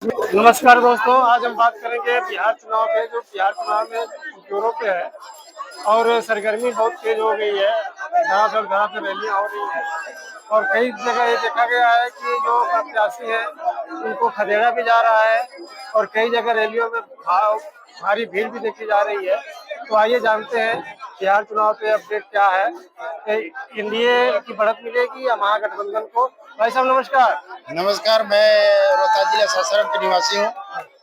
नमस्कार दोस्तों, आज हम बात करेंगे बिहार चुनाव पे। जो बिहार चुनाव में जोरों पे है और सरगर्मी बहुत तेज हो गई है। धड़ाधड़ रैलियां हो रही हैं और कई जगह ये देखा गया है कि जो प्रत्याशी है उनको खदेड़ा भी जा रहा है और कई जगह रैलियों में भारी भीड़ भी देखी जा रही है। तो आइए जानते हैं बिहार चुनाव पे अपडेट क्या है। एनडीए की बढ़त मिलेगी या महागठबंधन को? भाई साहब नमस्कार। नमस्कार, मैं रोहतास जिला सासाराम के निवासी हूँ।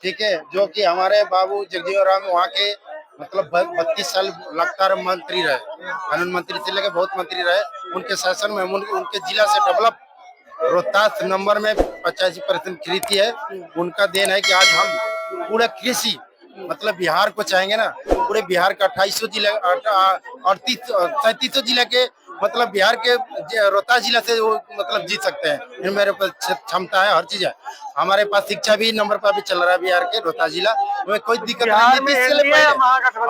ठीक है, जो कि हमारे बाबू जगजीवन राम वहाँ के मतलब 32 साल लगातार मंत्री रहे, कानून मंत्री से लेकर बहुत मंत्री रहे। उनके शासन में उनके जिला से डेवलप रोहतास नंबर में 85% कृषि है। उनका देन है कि आज हम पूरा कृषि मतलब बिहार को चाहेंगे ना, पूरे बिहार का 2800 जिला 3700 जिला के मतलब बिहार के रोहतास जिला से वो मतलब जीत सकते हैं। इनमें मेरे पास क्षमता है, हर चीज है। हमारे पास शिक्षा भी नंबर पर अभी चल रहा है बिहार के रोहतास जिला में, कोई दिक्कत नहीं।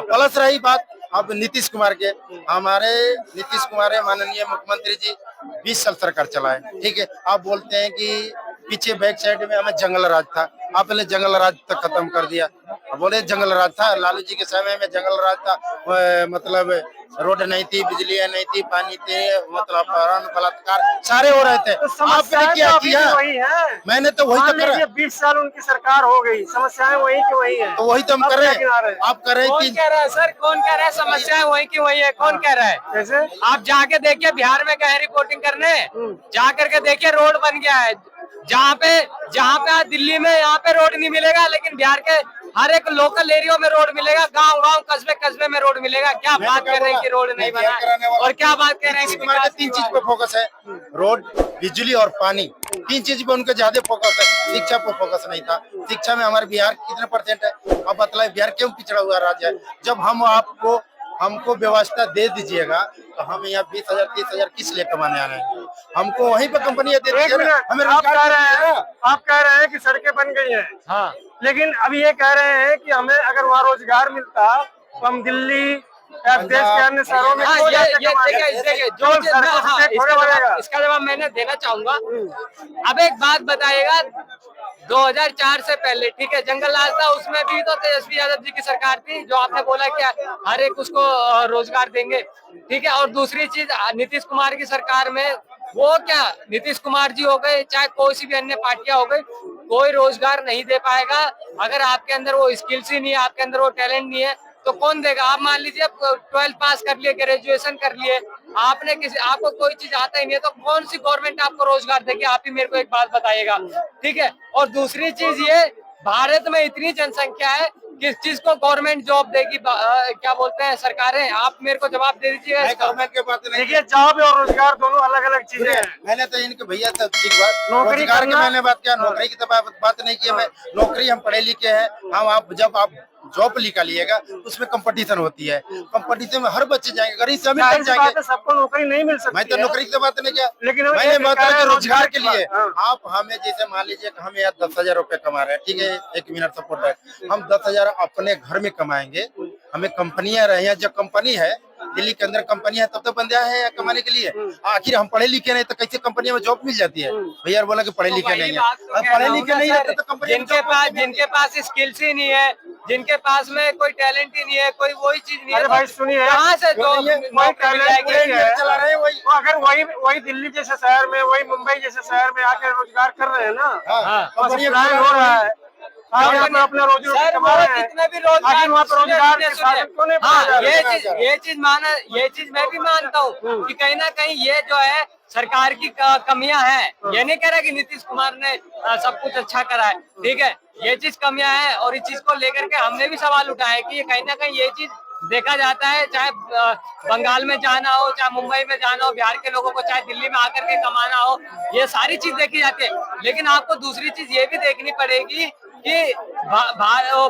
प्लस रही बात अब नीतीश कुमार के, हमारे नीतीश कुमार है माननीय मुख्यमंत्री जी, 20 साल सरकार चलाए। ठीक है, आप बोलते हैं कि पीछे बैक साइड में हमें जंगल राज था, आपने जंगल राज तक खत्म कर दिया। बोले जंगल राज था, लालू जी के समय में जंगल राज था। मतलब रोड नहीं थी, बिजलियां नहीं थी, पानी थे, मतलब अपहरण बलात्कार सारे हो रहे थे। तो आपने क्या किया? वही है। मैंने तो वही तो करा। 20 साल उनकी सरकार हो गई, समस्याएं वही की वही है। तो वही तो हम कर रहे हैं। आप कर रहे हैं। कौन कह रहा है सर? कौन कह रहा है समस्याएं वही की वही है? कौन कह रहा है? कैसे? आप जाके देखिए, बिहार में गए रिपोर्टिंग करने, जा करके देखिए, रोड बन गया है। जहाँ पे आज दिल्ली में यहाँ पे रोड नहीं मिलेगा, लेकिन बिहार के हर एक लोकल एरिया में रोड मिलेगा, गांव कस्बे में रोड मिलेगा। क्या बात कर रहे हैं कि रोड नहीं बना है? और क्या बात कर रहे हैं? कुमार के 3 चीज पे फोकस है, रोड, बिजली और पानी। 3 चीज पे उनका ज्यादा फोकस है। शिक्षा पे फोकस नहीं था। शिक्षा में हमारे बिहार कितने % है? अब बतलाए बिहार क्यों पिछड़ा हुआ राज्य है? जब हमको व्यवस्था दे दीजिएगा तो हम यहाँ 20,000 30,000 किस लिए कमाने आ रहे हैं? हमको वहीं पे कंपनियां दे दीजिए। हमें आप कह रहे हैं कि सड़कें बन गई हैं, हाँ, लेकिन अब ये कह रहे हैं कि हमें अगर वहाँ रोजगार मिलता तो हम दिल्ली या देश के अन्य शहरों में इसका जवाब मैंने देना चाहूंगा। अब एक बात बताइएगा, 2004 से पहले, ठीक है, जंगल राज था, उसमें भी तो तेजस्वी यादव जी की सरकार थी, जो आपने बोला कि हर एक उसको रोजगार देंगे, ठीक है। और दूसरी चीज, नीतीश कुमार की सरकार में वो क्या, नीतीश कुमार जी हो गए, चाहे कोई सी भी अन्य पार्टियां हो गई, कोई रोजगार नहीं दे पाएगा अगर आपके अंदर वो स्किल्स ही नहीं है, आपके अंदर वो टैलेंट नहीं है, तो कौन देगा? आप मान लीजिए 12 पास कर लिए, ग्रेजुएशन कर लिए, आपको कोई चीज आता ही नहीं है, तो कौन सी गवर्नमेंट आपको रोजगार देगी? आप ही मेरे को एक बात बताइएगा, ठीक है। और दूसरी चीज ये, भारत में इतनी जनसंख्या है, किस चीज को गवर्नमेंट जॉब देगी? क्या बोलते हैं सरकारें? आप मेरे को जवाब दे दीजिएगा। गवर्नमेंट के बात नहीं। देखिए, जॉब और रोजगार दोनों अलग अलग चीजें हैं। मैंने तो इनके भैया तो ठीक बात, रोजगार की मैंने बात किया, नौकरी की तो बात नहीं की। मैं नौकरी, हम पढ़े लिखे हैं, हम जब आप जॉब निकालिएगा उसमें कंपटीशन होती है। कंपटीशन में हर बच्चे जाएंगे, गरीब सभी तक जाएंगे। सबको नौकरी नहीं मिल सकती। मैं तो नौकरी की बात नहीं किया, लेकिन मैंने बात किया रोजगार के लिए। आप हमें जैसे मान लीजिए हम यहाँ 10,000 रुपए कमा रहे हैं, ठीक है, 1 मिनट सपोर्ट है, हम 10,000 अपने घर में कमाएंगे। हमें कंपनियां रहे हैं, जब कंपनी है दिल्ली के अंदर कंपनी है, तब तो बंदे आए हैं कमाने के लिए। आखिर हम पढ़े लिखे नहीं तो कैसे कंपनी में जॉब मिल जाती है? भैया बोला कि पढ़े लिखे नहीं है, पढ़े लिखे नहीं है तो कंपनी, जिनके पास स्किल्स ही नहीं है, जिनके पास में कोई टैलेंट ही नहीं है, कोई वही चीज नहीं है, भाई सुनिए, कहाँ से चला रहे हैं? वही अगर वही दिल्ली जैसे शहर में, वही मुंबई जैसे शहर में आकर रोजगार कर रहे हैं ना, कंपनी हो रहा है, अपना रोजी रोटी कमा रहे हैं। जितने भी रोजगार, ये चीज मैं भी मानता हूँ कि कहीं ना कहीं ये जो है सरकार की कमियां हैं। ये नहीं कह रहा कि नीतीश कुमार ने सब कुछ अच्छा करा है, ठीक है, ये चीज कमियां हैं। और इस चीज को लेकर के हमने भी सवाल उठाया कि ये कहीं ना कहीं ये चीज देखा जाता है, चाहे बंगाल में जाना हो, चाहे मुंबई में जाना हो, बिहार के लोगों को चाहे दिल्ली में आकर के कमाना हो, ये सारी चीज देखी जाती है। लेकिन आपको दूसरी चीज ये भी देखनी पड़ेगी कि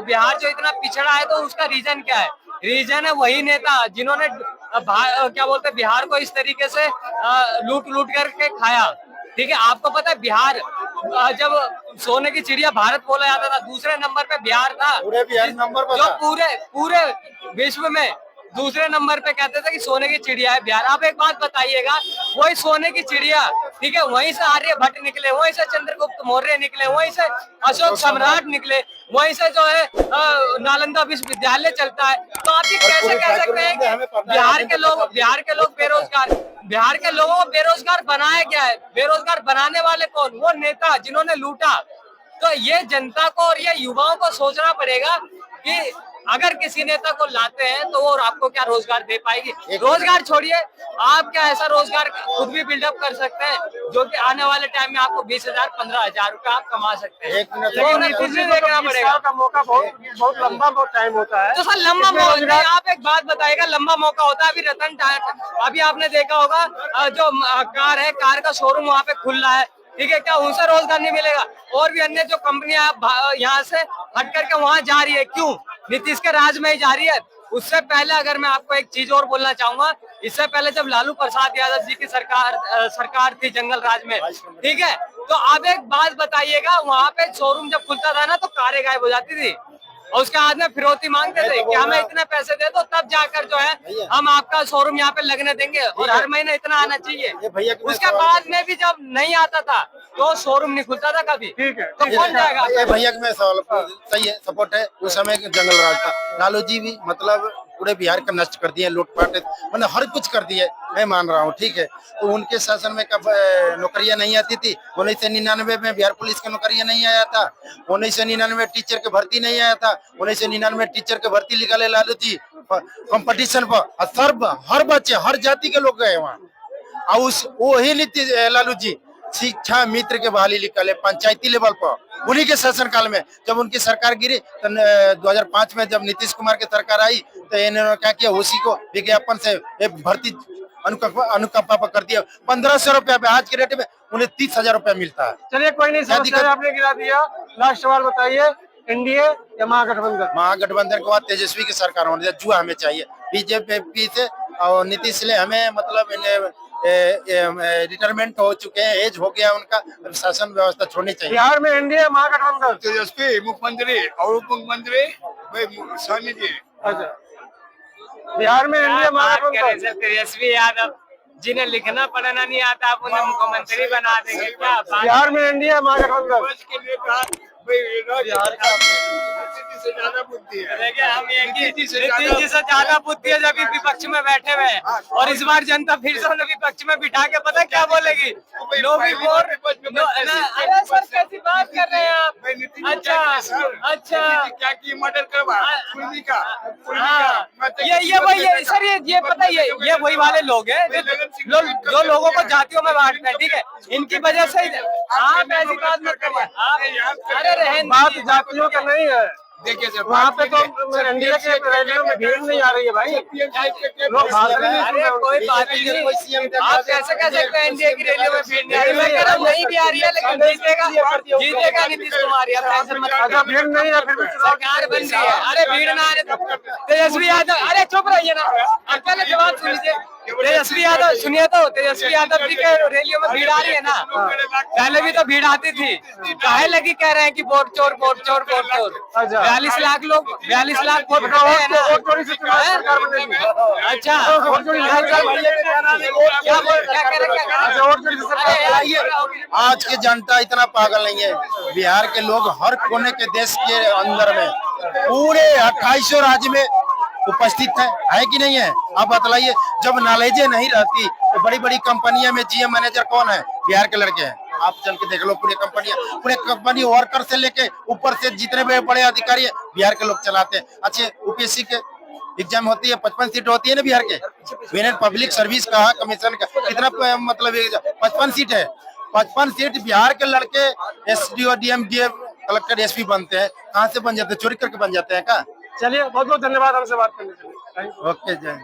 बिहार जो इतना पिछड़ा है, तो उसका रीजन क्या है? रीजन है वही नेता जिन्होंने क्या बोलते हैं, बिहार को इस तरीके से लूट करके खाया, ठीक है। आपको पता है बिहार, जब सोने की चिड़िया भारत बोला जाता था, दूसरे नंबर पे बिहार था, पूरे बिहार नंबर पर, जो पूरे विश्व में दूसरे नंबर पे कहते थे कि सोने की चिड़िया है बिहार। आप एक बात बताइएगा, वही सोने की चिड़िया ठीक है, वहीं से आर्यभट्ट निकले, वहीं से चंद्रगुप्त मौर्य निकले, वहीं से अशोक सम्राट निकले, वहीं से जो है नालंदा विश्वविद्यालय चलता है। तो आप ये कैसे कह सकते हैं कि बिहार के लोग बेरोजगार, बिहार के लोगों को बेरोजगार बनाया गया है? बेरोजगार बनाने वाले कौन? वो नेता जिन्होंने लूटा। तो ये जनता को और ये युवाओं को सोचना पड़ेगा कि अगर किसी नेता को लाते हैं तो वो आपको क्या रोजगार दे पाएगी? रोजगार छोड़िए, आप क्या ऐसा रोजगार खुद भी बिल्डअप कर सकते हैं जो कि आने वाले टाइम में आपको 20,000 15,000 रुपए आप कमा सकते हैं? लेकिन देखना पड़ेगा का मौका बहुत लंबा टाइम होता है। तो सर लंबा मौका, आप एक बात बताइएगा, लंबा मौका होता है। अभी रतन टाटा, अभी आपने देखा होगा जो कार है, कार का शोरूम वहाँ पे खुल रहा है, ठीक है, क्या उनसे रोजगार नहीं मिलेगा? और भी अन्य जो कंपनियां यहाँ से हट करके वहां जा रही है, क्यों? नीतीश के राज में ही जा रही है। उससे पहले अगर मैं आपको एक चीज और बोलना चाहूंगा, इससे पहले जब लालू प्रसाद यादव जी की सरकार थी जंगल राज में, ठीक है, तो आप एक बात बताइएगा, वहां पे शोरूम जब खुलता था ना तो कारें गायब हो जाती थी और उसके बाद में फिरौती मांगते थे कि हमें इतने पैसे दे दो, तब जाकर जो है हम आपका शोरूम यहाँ पे लगने देंगे और हर महीने इतना आना चाहिए। उसके बाद में भी जब नहीं आता था तो शोरूम नहीं खुलता था कभी। ठीक है, तो कौन जाएगा? ये भैया का मैं सवाल सही है, सपोर्ट है। उस समय जंगल राज था, लालू जी भी मतलब पूरे बिहार का नष्ट कर दिए, लूटपाट मतलब हर कुछ कर दिए, मैं मान रहा हूँ, ठीक है। तो उनके शासन में कब नौकरियां नहीं आती थी? 1999 में बिहार पुलिस का नौकरियां नहीं आया था, 1999 टीचर के भर्ती नहीं आया था, 1999 टीचर के भर्ती निकाले लालू जी कंपटीशन पर, हर बच्चे हर जाति के लोग गए वहाँ। और उस वही नीति लालू जी शिक्षा मित्र के बहाली निकाले पंचायती लेवल पर, उन्हीं के शासनकाल में। जब उनकी सरकार गिरी तो 2005 में जब नीतीश कुमार की सरकार आई तो इन्होंने क्या किया, उसी को विज्ञापन से भर्ती अनुकंपा पर कर दिया। 1,500 रुपया पे आज के रेट में उन्हें 30,000 रुपया मिलता है। चलिए कोई नहीं, समस्या आपने गिरा दिया। लास्ट सवाल बताइए, एनडीए या महागठबंधन? महागठबंधन के बाद तेजस्वी की सरकार होनी चाहिए, जुआ हमें चाहिए बीजेपी से और नीतीश से। हमें मतलब रिटायरमेंट हो चुके हैं, एज हो गया उनका, शासन व्यवस्था छोड़नी चाहिए। बिहार में एनडीए महागठबंधन? तेजस्वी मुख्यमंत्री और उप मुख्यमंत्री सहनी जी। अच्छा, बिहार में एनडीए महागठबंधन? तेजस्वी यादव जिन्हें लिखना पढ़ना नहीं आता, आप उन्हें मुख्यमंत्री बना देंगे क्या? बिहार में एनडीए महागठबंधन? बिहार का से ज्यादा बुद्धि है। देखिए हम नीतीश जी से ज्यादा बुद्धि है जब विपक्ष में बैठे हुए हैं, और इस बार जनता फिर से उन्हें विपक्ष में बिठा के पता क्या बोलेगी? No before. अरे सर कैसी बात कर रहे हैं आप? अच्छा क्या की मर्डर करवा का? ये वही सर, ये पता ये वही वाले लोग हैं जो लोगों को जातियों में बांटते हैं, ठीक है। इनकी वजह से आप ऐसी बात मत करिए। अरे बात जातियों का नहीं है, देखिए सर, वहाँ पे तो एनडीए के रैलियों में भीड़ नहीं आ रही है भाई, लोग भाग रहे हैं। अरे कोई बात नहीं, आप कैसे कह सकते हैं एनडीए की रैलियों में भीड़ नहीं आ रही? मैं कह रहा हूँ नहीं भी आ रही है, लेकिन जीतेगा नीतीश कुमार। अगर भीड़ नहीं है फिर भी सरकार बन रही है। अरे भीड़ ना आने तो तेजस्वी यादव, अरे चुप रहिए ना, आप पहले जवाब सुन लीजिए। तेजस्वी यादव सुनिए तो, तेजस्वी यादव जी के रैलियों में भीड़ आ रही है ना, पहले भी तो भीड़ आती थी। काहे लगी कह रहे हैं कि वोट चोर वोट चोर वोट चोर? 42 लाख लोग, 42 लाख वोट पड़े हैं ना। अच्छा आज की जनता इतना पागल नहीं है। बिहार के लोग हर कोने के देश के अंदर में पूरे 2800 राज्य में उपस्थित है कि नहीं है? आप बतलाइए। जब नॉलेज नहीं रहती तो बड़ी बड़ी कंपनियों में जीएम मैनेजर कौन है? बिहार के लड़के हैं। आप चल के देख लो, पूरे कंपनी वर्कर से लेके ऊपर से जितने भी बड़े अधिकारी है बिहार के लोग चलाते हैं। अच्छे यूपीएससी के एग्जाम होती है, 55 सीट होती है ना बिहार के। यूनियन पब्लिक सर्विस का कमीशन का कितना मतलब 55 सीट है। 55 सीट बिहार के लड़के SDO DM DM collector SP बनते हैं। कहाँ से बन जाते हैं? चोरी करके बन जाते हैं क्या? चलिए बहुत बहुत धन्यवाद हमसे बात करने के लिए। ओके जय।